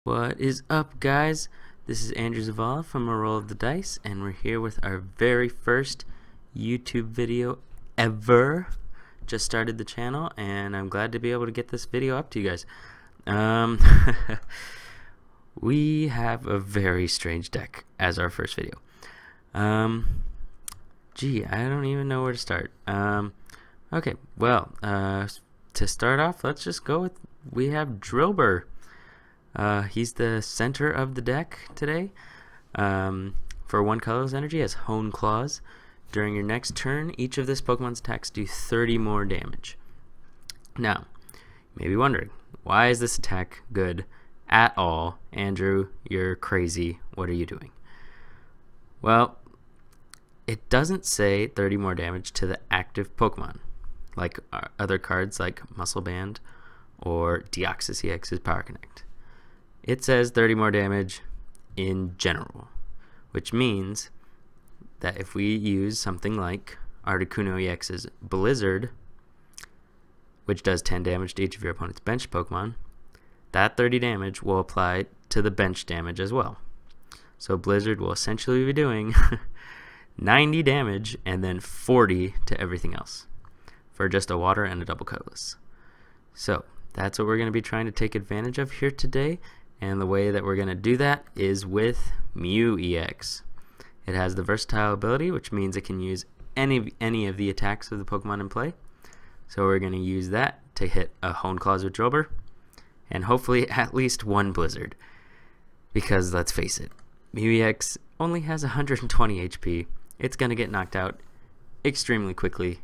What is up, guys? This is Andrew Zavala from A Roll of the Dice, and we're here with our very first YouTube video ever. Just started the channel, and I'm glad to be able to get this video up to you guys. We have a very strange deck as our first video. Gee, I don't even know where to start. Okay, well, to start off, let's just go with, we have Drilbur. He's the center of the deck today. For 1 colorless energy, has Hone Claws. During your next turn, each of this Pokemon's attacks do 30 more damage. Now, you may be wondering, why is this attack good at all? Andrew, you're crazy. What are you doing? Well, it doesn't say 30 more damage to the active Pokemon, like other cards like Muscle Band or Deoxys-EX's Power Connect. It says 30 more damage in general, which means that if we use something like Articuno-EX's Blizzard, which does 10 damage to each of your opponent's bench Pokemon, that 30 damage will apply to the bench damage as well. So Blizzard will essentially be doing 90 damage and then 40 to everything else for just a water and a double colorless. So that's what we're going to be trying to take advantage of here today. And the way that we're going to do that is with Mew-EX. It has the versatile ability, which means it can use any of the attacks of the Pokemon in play. So we're going to use that to hit a Hone Claws with Drilbur, and hopefully at least one Blizzard. Because let's face it, Mew-EX only has 120 HP. It's going to get knocked out extremely quickly.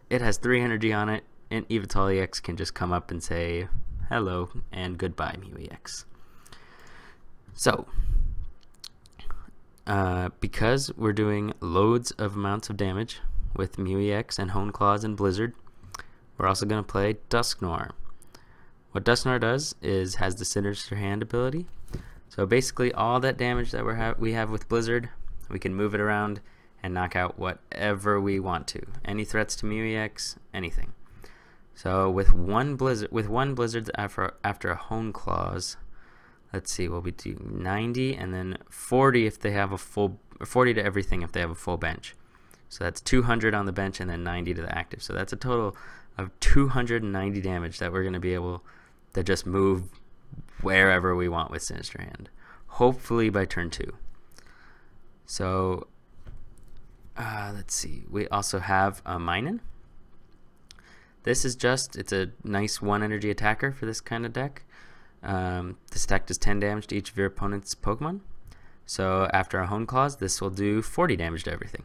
It has 3 energy on it, and Yveltal-EX can just come up and say hello and goodbye, Mew-EX. So, because we're doing loads of amounts of damage with Mew-EX and Hone Claws and Blizzard, we're also going to play Dusknoir. What Dusknoir does is has the Sinister Hand ability. So basically all that damage that we have with Blizzard, we can move it around and knock out whatever we want to. Any threats to Mew-EX, anything. So with one Blizzard after a Hone Claws, let's see, we'll be doing 90 and then 40 if they have a full, 40 to everything if they have a full bench. So that's 200 on the bench and then 90 to the active. So that's a total of 290 damage that we're going to be able to just move wherever we want with Sinister Hand. Hopefully by turn 2. So let's see, we also have a Minun. This is it's a nice 1 energy attacker for this kind of deck. This attack does 10 damage to each of your opponent's Pokemon. So after a Hone Claws, this will do 40 damage to everything.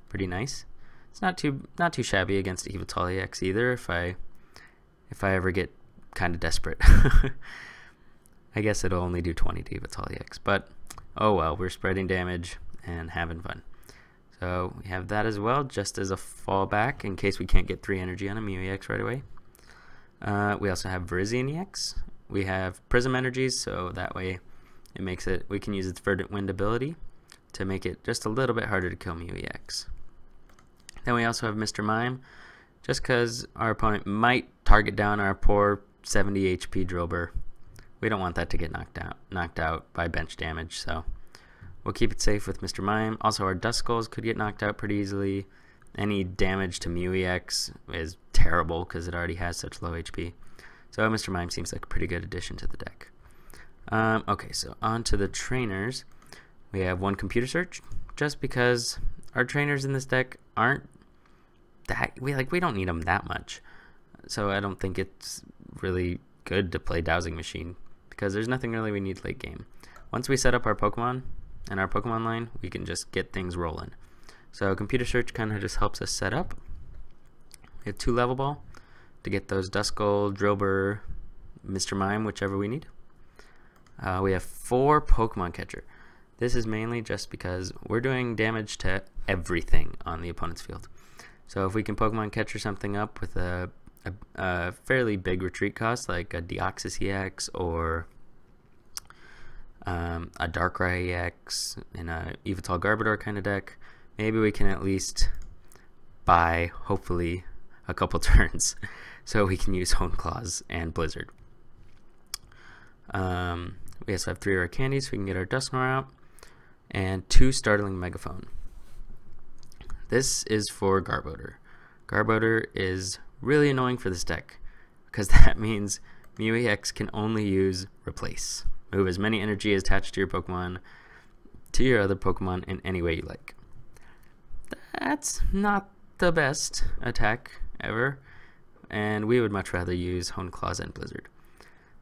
Pretty nice. It's not too shabby against Yveltal-EX either if I ever get kind of desperate. I guess it'll only do 20 to Yveltal-EX, but oh well, we're spreading damage and having fun. So we have that as well, just as a fallback in case we can't get 3 energy on a Mew-EX right away. We also have Virizion-EX. We have Prism energies, so that way it makes it, we can use its Verdant Wind ability to make it just a little bit harder to kill Mew-EX. Then we also have Mr. Mime, just because our opponent might target down our poor 70 HP Drilbur. We don't want that to get knocked out by bench damage, so we'll keep it safe with Mr. Mime. Also, our Duskulls could get knocked out pretty easily. Any damage to Mew-EX is terrible because it already has such low HP. So Mr. Mime seems like a pretty good addition to the deck. Okay, so on to the trainers. We have 1 Computer Search, just because our trainers in this deck aren't that, we don't need them that much. So I don't think it's really good to play Dowsing Machine, because there's nothing really we need late game. Once we set up our Pokemon and our Pokemon line, we can just get things rolling. So Computer Search kind of just helps us set up. We have 2 Level Ball to get those Duskull, Drilbur, Mr. Mime, whichever we need. We have 4 Pokemon Catcher. This is mainly just because we're doing damage to everything on the opponent's field. So if we can Pokemon Catcher something up with a fairly big retreat cost, like a Deoxys-EX or a Darkrai-EX in a Yveltal Garbodor kind of deck, maybe we can at least buy, hopefully, a couple turns so we can use Hone Claws and Blizzard. We also have 3 rare candies, so we can get our Dusknoir out, and 2 Startling Megaphone. This is for Garbodor. Garbodor is really annoying for this deck, because that means Mew-EX can only use Replace. Move as many energy as attached to your Pokemon to your other Pokemon in any way you like. That's not the best attack ever, and we would much rather use Hone Claws and Blizzard.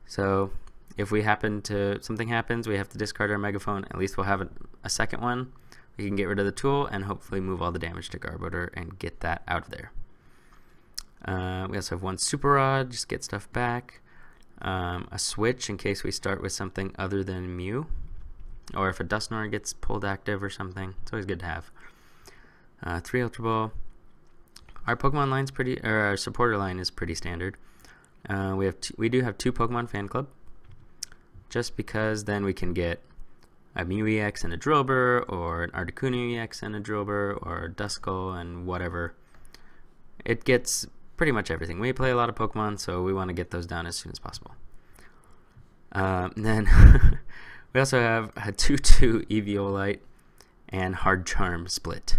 So if something happens, we have to discard our Megaphone, at least we'll have a second one. We can get rid of the tool and hopefully move all the damage to Garbodor and get that out of there. We also have 1 Super Rod, just get stuff back. A switch in case we start with something other than Mew, or if a Dusknoir gets pulled active or something. It's always good to have. 3 Ultra Ball. Our Pokemon line's our supporter line is pretty standard. We do have 2 Pokemon Fan Club, just because then we can get a Mew-EX and a Drilbur, or an Articuno-EX and a Drilbur, or a Duskull and whatever. It gets pretty much everything. We play a lot of Pokemon, so we want to get those down as soon as possible. And then we also have a 2/2 Eviolite and Hard Charm split.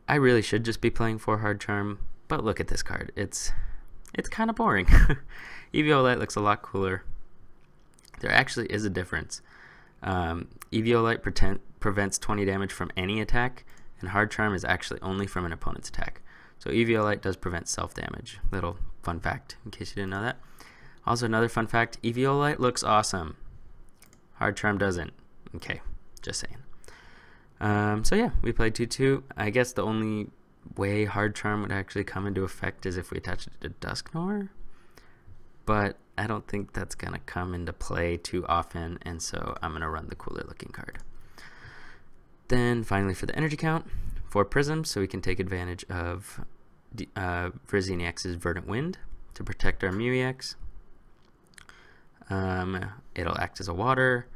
I really should just be playing for Hard Charm, but look at this card. It's kind of boring. Eviolite looks a lot cooler. There actually is a difference. Eviolite prevents 20 damage from any attack, and Hard Charm is actually only from an opponent's attack. So Eviolite does prevent self-damage. Little fun fact, in case you didn't know that. Also, another fun fact, Eviolite looks awesome. Hard Charm doesn't. Okay, just saying. So yeah, we played 2/2. I guess the only way Hard Charm would actually come into effect is if we attach it to Dusknoir, but I don't think that's going to come into play too often, and so I'm going to run the cooler looking card. Then finally for the energy count, 4 Prisms, so we can take advantage of Virizion-EX's Verdant Wind to protect our Mew-EX. It'll act as a water,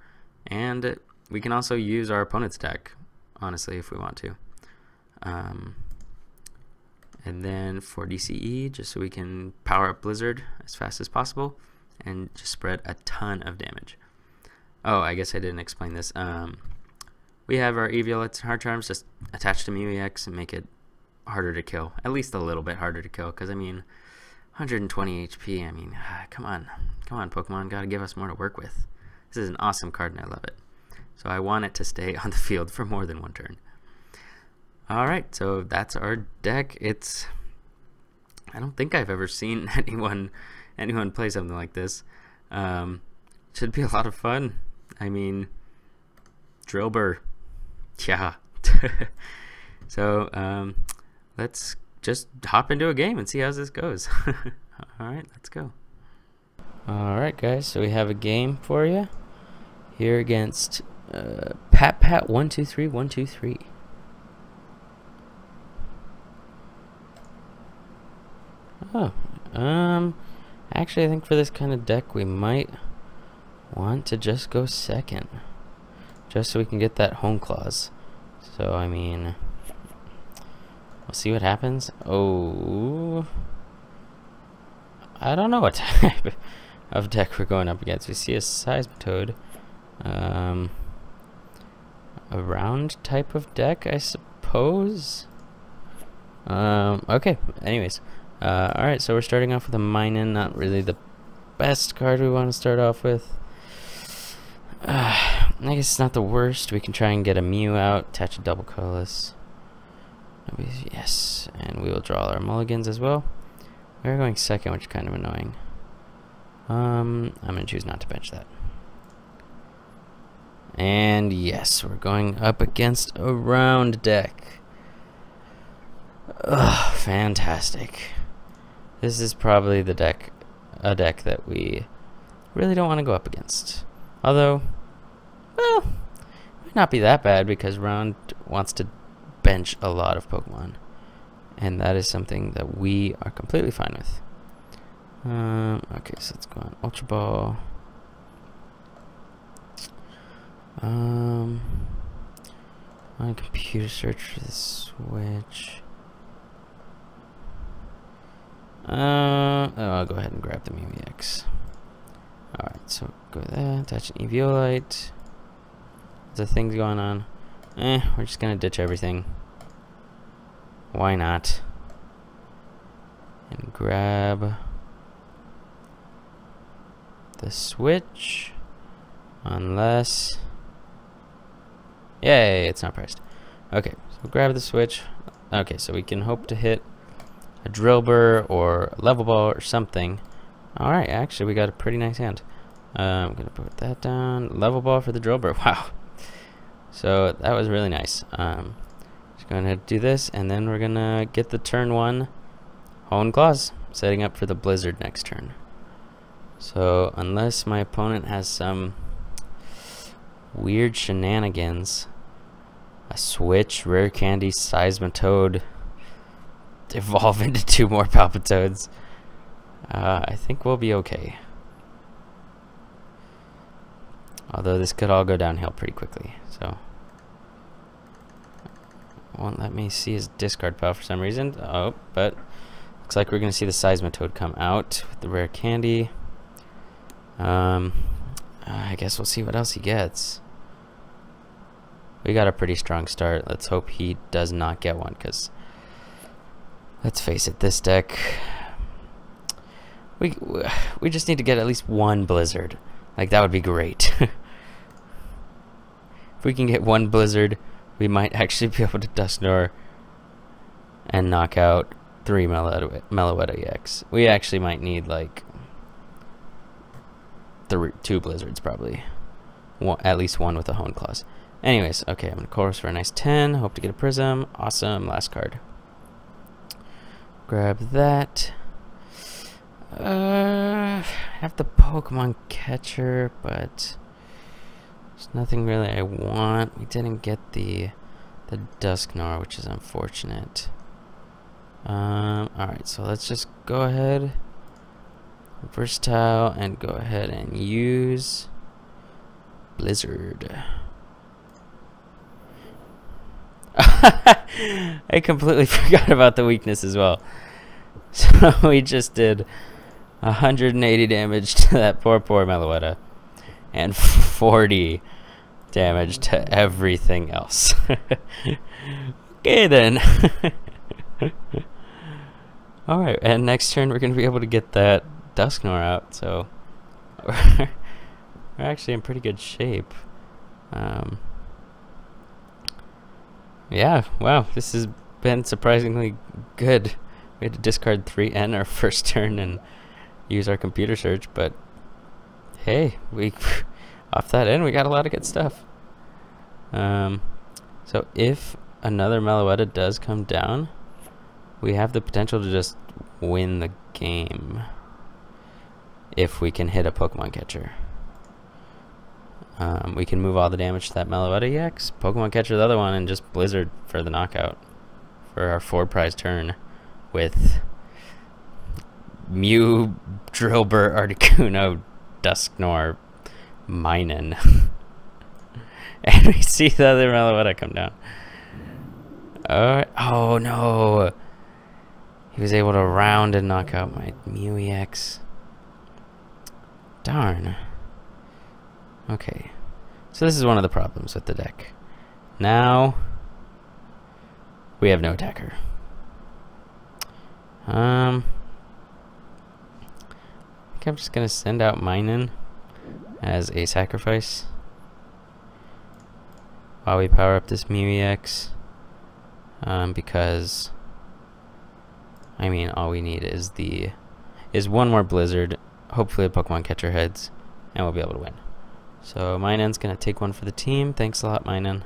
and we can also use our opponent's deck, honestly, if we want to. And then for DCE, just so we can power up Blizzard as fast as possible and just spread a ton of damage. Oh, I guess I didn't explain this. We have our Eviolites and Hard Charms just attached to Mew-EX and make it harder to kill. At least a little bit harder to kill, because, I mean, 120 HP, I mean, come on. Come on, Pokemon, gotta give us more to work with. This is an awesome card, and I love it. So I want it to stay on the field for more than 1 turn. Alright, so that's our deck. I don't think I've ever seen anyone play something like this. Should be a lot of fun. I mean, Drilbur. Yeah. So, let's just hop into a game and see how this goes. Alright, let's go. Alright, guys, so we have a game for you here against Pat 123 123. Oh, actually I think for this kind of deck we might want to just go second, just so we can get that Hone Claws. So I mean, we'll see what happens. Oh, I don't know what type of deck we're going up against. We see a Seismitoad, a round type of deck, I suppose. Okay, anyways, alright, so we're starting off with a Minun, not really the best card we want to start off with. I guess it's not the worst. We can try and get a Mew out, attach a double colorless. Yes, and we will draw our mulligans as well. We're going second, which is kind of annoying. I'm going to choose not to bench that. And yes, we're going up against a round deck. Ugh, fantastic. This is probably a deck that we really don't want to go up against. Although, well, it might not be that bad because round wants to bench a lot of Pokemon, and that is something that we are completely fine with. Okay, so let's go on Ultra Ball. On computer search for the Switch. I'll go ahead and grab the Mew-EX. Alright, so go there, attach an Eviolite. There's things going on. We're just gonna ditch everything. Why not? And grab the switch. Unless... Yay, it's not priced. Okay, so grab the switch. Okay, so we can hope to hit a Drilbur or a level ball or something. Alright, actually we got a pretty nice hand. I'm gonna put that down. Level ball for the Drilbur. Wow. So that was really nice. Just gonna do this, and then we're gonna get the turn 1 Hone Claws, setting up for the Blizzard next turn. So unless my opponent has some weird shenanigans, a switch, rare candy, Seismitoad, evolve into 2 more Palpitoads, I think we'll be okay. Although this could all go downhill pretty quickly, so won't let me see his discard pile for some reason. Oh, but looks like we're gonna see the Seismitoad come out with the rare candy. I guess we'll see what else he gets. We got a pretty strong start. Let's hope he does not get one, because let's face it, this deck, we just need to get at least 1 Blizzard. Like, that would be great. If we can get 1 Blizzard, we might actually be able to Dusknoir and knock out 3 Mew-EX. We actually might need like 2 Blizzards probably. At least 1 with a Hone Claws. Anyways, okay, I'm gonna chorus for a nice 10. Hope to get a Prism. Awesome. Last card. Grab that. I have the Pokemon Catcher, but there's nothing really I want. We didn't get the Dusknoir, which is unfortunate. Alright, so let's just go ahead, versatile, and go ahead and use Blizzard. I completely forgot about the weakness as well. So we just did 180 damage to that poor Meloetta, and 40 damage to everything else. Okay then. Alright, and next turn we're going to be able to get that Dusknoir out, so we're actually in pretty good shape. Yeah, wow, this has been surprisingly good. We had to discard 3 N our first turn and use our computer search, but hey, we off that end we got a lot of good stuff. So if another Meloetta does come down, we have the potential to just win the game if we can hit a Pokemon Catcher. We can move all the damage to that Mew-EX, Pokemon Catcher the other one, and just Blizzard for the knockout for our 4 prize turn with Mew, Drilbur, Articuno, Dusknoir, Minun. And we see the other Meloetta come down. Alright. Oh no! He was able to round and knock out my Mew-EX. Darn. Okay. So this is one of the problems with the deck. Now we have no attacker. I think I'm just gonna send out Minun as a sacrifice while we power up this Mew-EX, because I mean all we need is 1 more Blizzard, hopefully a Pokemon Catcher heads, and we'll be able to win. So Minun's gonna take 1 for the team. Thanks a lot, Minun.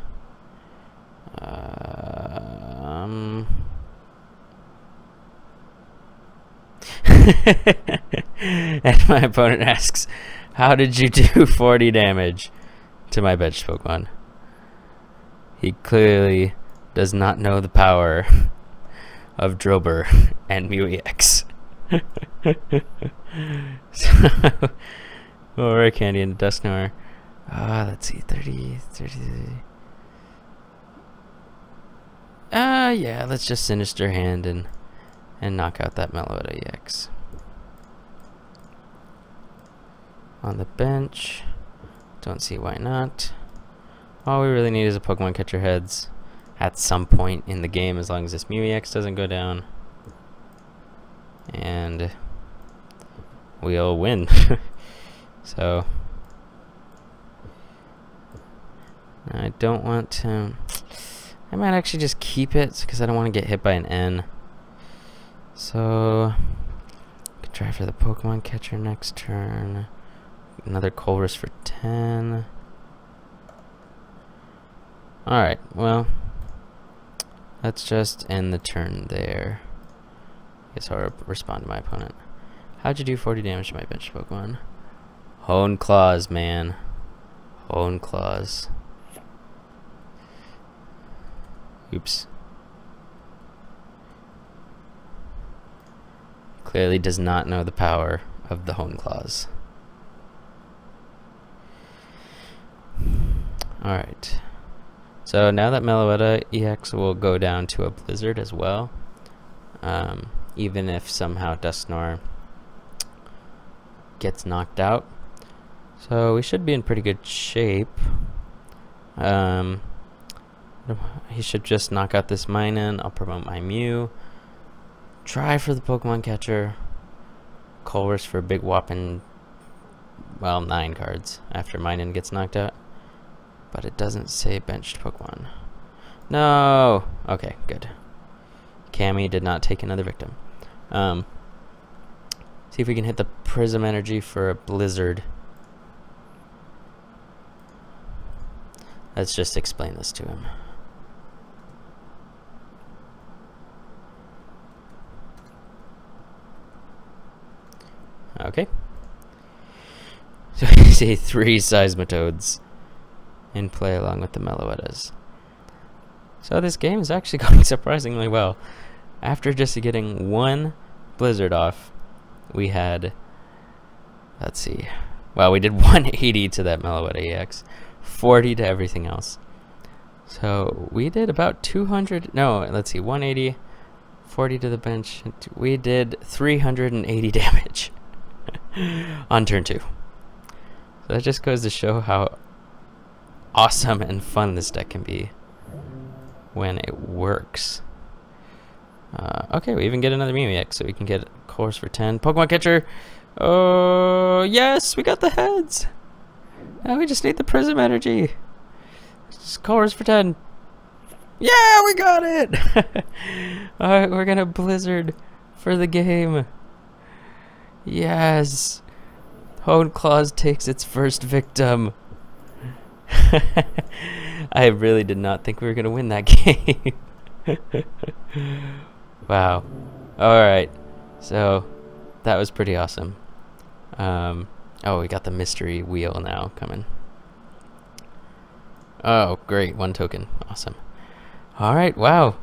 And my opponent asks, how did you do 40 damage to my bench Pokemon? He clearly does not know the power of Drilbur and Mew-EX. So, rare candy and Dusknoir. Let's see, 30. Yeah, let's just Sinister Hand and knock out that Meloetta-EX. on the bench. Don't see why not. All we really need is a Pokemon catcher heads at some point in the game, as long as this Mew-EX doesn't go down. And we'll win. So I don't want to. I might actually just keep it because I don't want to get hit by an N. So I could try for the Pokemon catcher next turn. Another Colress for 10. Alright, well, let's just end the turn there. Guess I'll respond to my opponent. How'd you do 40 damage to my bench Pokemon? Hone Claws, man. Hone Claws. Oops. Clearly does not know the power of the Hone Claws. Alright. So now that Meloetta-EX will go down to a Blizzard as well. Even if somehow Dusknoir gets knocked out. So we should be in pretty good shape. He should just knock out this Minun. I'll promote my Mew. Try for the Pokemon catcher. Colress for a big whopping, well, 9 cards after Minun gets knocked out. But it doesn't say benched Pokemon. No! Okay, good. Cammy did not take another victim. See if we can hit the Prism Energy for a Blizzard. Let's just explain this to him. Okay. So you see 3 Seismitoads in play along with the Meloettas. So this game is actually going surprisingly well. After just getting 1 Blizzard off, we had, let's see, well, we did 180 to that Meloetta-EX, 40 to everything else. So we did about 200, no, let's see, 180, 40 to the bench. We did 380 damage on turn 2. So that just goes to show how awesome and fun this deck can be when it works. Okay, we even get another Mew-EX, so we can get Colress for 10. Pokemon catcher! Oh, yes, we got the heads! Now we just need the Prism Energy. Just Colress for 10. Yeah, we got it! Alright, we're gonna Blizzard for the game. Yes! Hone Claws takes its first victim. I really did not think we were gonna win that game. Wow. Alright. So that was pretty awesome. Oh, we got the mystery wheel now coming. Oh, great. 1 token. Awesome. Alright, wow.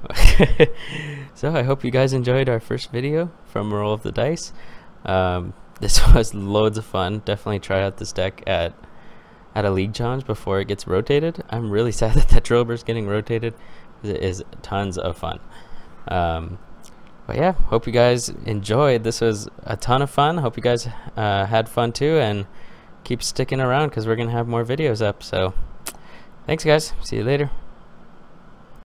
So I hope you guys enjoyed our first video from Roll of the Dice. This was loads of fun. Definitely try out this deck at a league challenge before it gets rotated. I'm really sad that Drilbur is getting rotated. It is tons of fun. But yeah, hope you guys enjoyed. This was a ton of fun. Hope you guys had fun too, and keep sticking around because we're gonna have more videos up. So thanks guys, see you later.